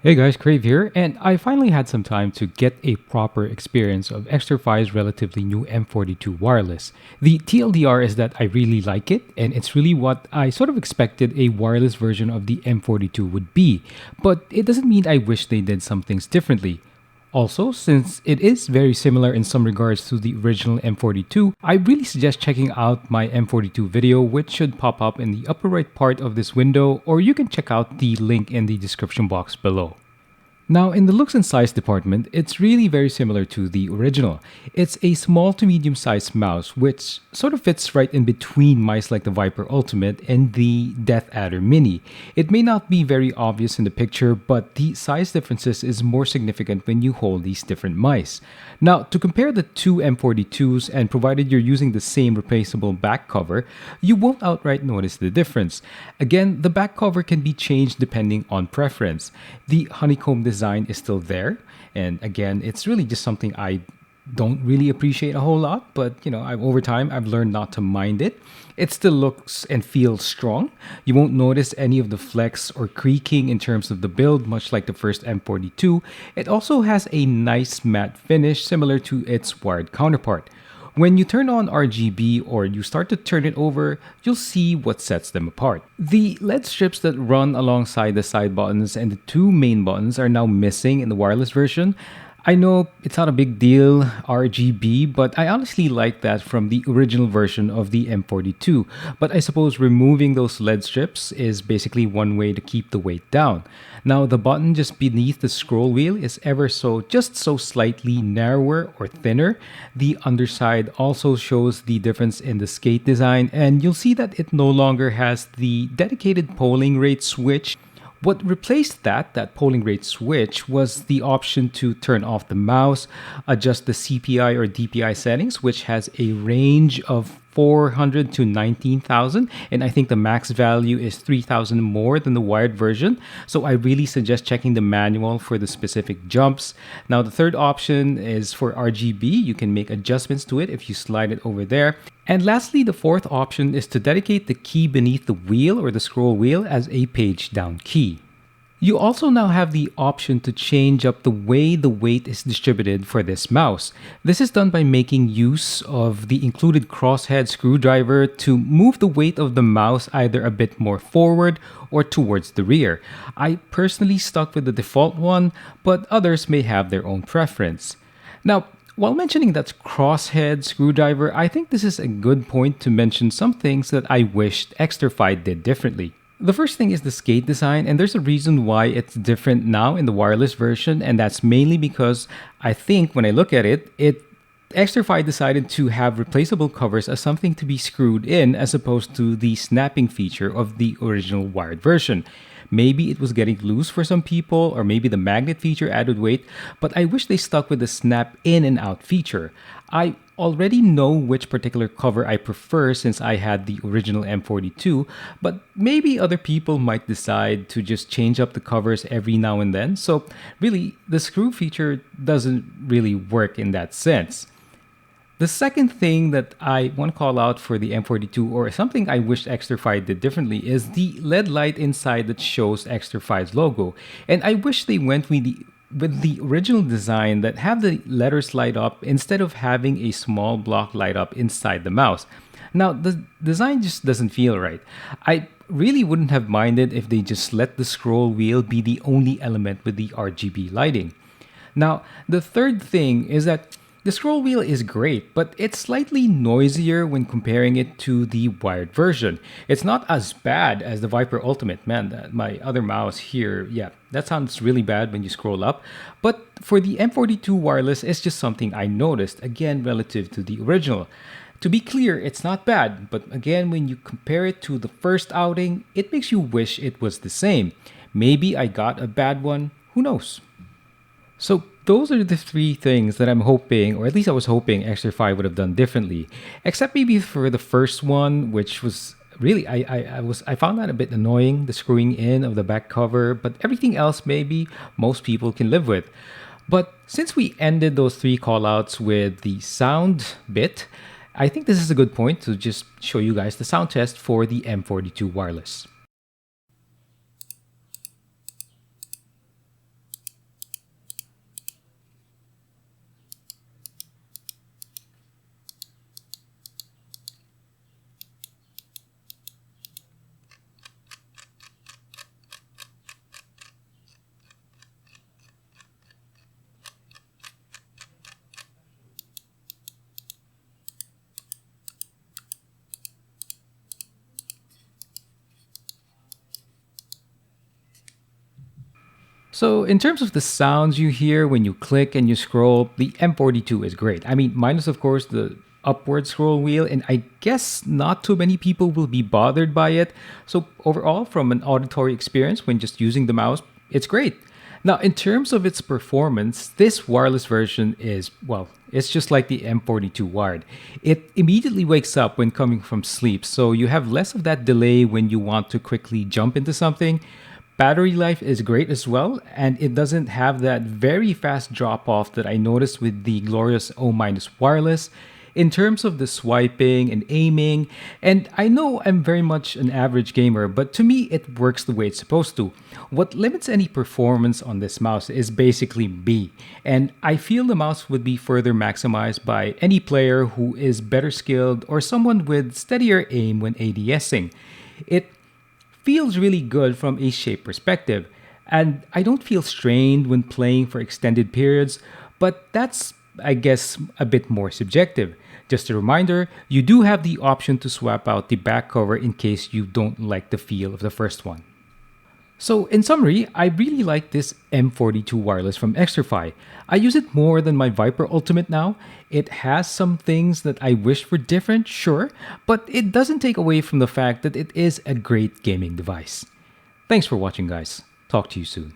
Hey guys, Crave here, and I finally had some time to get a proper experience of XTRFY's relatively new M42 wireless. The TLDR is that I really like it, and it's really what I sort of expected a wireless version of the M42 would be, but it doesn't mean I wish they did some things differently. Also, since it is very similar in some regards to the original M42, I really suggest checking out my M42 video, which should pop up in the upper right part of this window, or you can check out the link in the description box below. Now, in the looks and size department, it's really very similar to the original. It's a small to medium sized mouse, which sort of fits right in between mice like the Viper Ultimate and the Death Adder Mini. It may not be very obvious in the picture, but the size differences is more significant when you hold these different mice. Now, to compare the two M42s, and provided you're using the same replaceable back cover, you won't outright notice the difference. Again, the back cover can be changed depending on preference. The honeycomb design is still there, and again, it's really just something I don't really appreciate a whole lot, but over time I've learned not to mind it. It still looks and feels strong. You won't notice any of the flex or creaking in terms of the build, much like the first M42. It also has a nice matte finish similar to its wired counterpart. When you turn on RGB or you start to turn it over, you'll see what sets them apart. The LED strips that run alongside the side buttons and the two main buttons are now missing in the wireless version. I know it's not a big deal, RGB, but I honestly like that from the original version of the M42. But I suppose removing those LED strips is basically one way to keep the weight down. Now, the button just beneath the scroll wheel is just so slightly narrower or thinner. The underside also shows the difference in the skate design, and you'll see that it no longer has the dedicated polling rate switch. What replaced that polling rate switch was the option to turn off the mouse, adjust the CPI or DPI settings, which has a range of 400 to 19,000, and I think the max value is 3,000 more than the wired version. So I really suggest checking the manual for the specific jumps. Now, the third option is for RGB. You can make adjustments to it if you slide it over there. And lastly, the fourth option is to dedicate the key beneath the wheel or the scroll wheel as a page down key. You also now have the option to change up the way the weight is distributed for this mouse. This is done by making use of the included crosshead screwdriver to move the weight of the mouse either a bit more forward or towards the rear. I personally stuck with the default one, but others may have their own preference. Now, while mentioning that crosshead screwdriver, I think this is a good point to mention some things that I wished XTRFY did differently. The first thing is the skate design, and there's a reason why it's different now in the wireless version, and that's mainly because I think when I look at it, XTRFY decided to have replaceable covers as something to be screwed in as opposed to the snapping feature of the original wired version. Maybe it was getting loose for some people, or maybe the magnet feature added weight, but I wish they stuck with the snap in and out feature. I already know which particular cover I prefer since I had the original M42, but maybe other people might decide to just change up the covers every now and then, so really the screw feature doesn't really work in that sense. The second thing that I want to call out for the M42, or something I wish XTRFY did differently, is the LED light inside that shows XTRFY's logo. And I wish they went with the original design that have the letters light up instead of having a small block light up inside the mouse. Now, the design just doesn't feel right. I really wouldn't have minded if they just let the scroll wheel be the only element with the RGB lighting. Now, the third thing is that the scroll wheel is great, but it's slightly noisier when comparing it to the wired version. It's not as bad as the Viper Ultimate. Man, my other mouse here, yeah, that sounds really bad when you scroll up. But for the M42 wireless, it's just something I noticed, again, relative to the original. To be clear, it's not bad, but again, when you compare it to the first outing, it makes you wish it was the same. Maybe I got a bad one, who knows? So those are the three things that I'm hoping, or at least I was hoping XTRFY would have done differently. Except maybe for the first one, which was really, I found that a bit annoying, the screwing in of the back cover, but everything else maybe most people can live with. But since we ended those three callouts with the sound bit, I think this is a good point to just show you guys the sound test for the M42 wireless. So, in terms of the sounds you hear when you click and you scroll, the M42 is great. I mean, minus, of course, the upward scroll wheel, and I guess not too many people will be bothered by it. So, overall, from an auditory experience when just using the mouse, it's great. Now, in terms of its performance, this wireless version is, well, it's just like the M42 wired. It immediately wakes up when coming from sleep, so you have less of that delay when you want to quickly jump into something. Battery life is great as well, and it doesn't have that very fast drop off that I noticed with the glorious O- wireless. In terms of the swiping and aiming, and I know I'm very much an average gamer, but to me it works the way it's supposed to. What limits any performance on this mouse is basically B, and I feel the mouse would be further maximized by any player who is better skilled or someone with steadier aim when ADSing. It feels really good from a shape perspective, and I don't feel strained when playing for extended periods, but that's, I guess, a bit more subjective. Just a reminder, you do have the option to swap out the back cover in case you don't like the feel of the first one. So, in summary, I really like this M42 wireless from XTRFY. I use it more than my Viper Ultimate now. It has some things that I wish were different, sure, but it doesn't take away from the fact that it is a great gaming device. Thanks for watching, guys. Talk to you soon.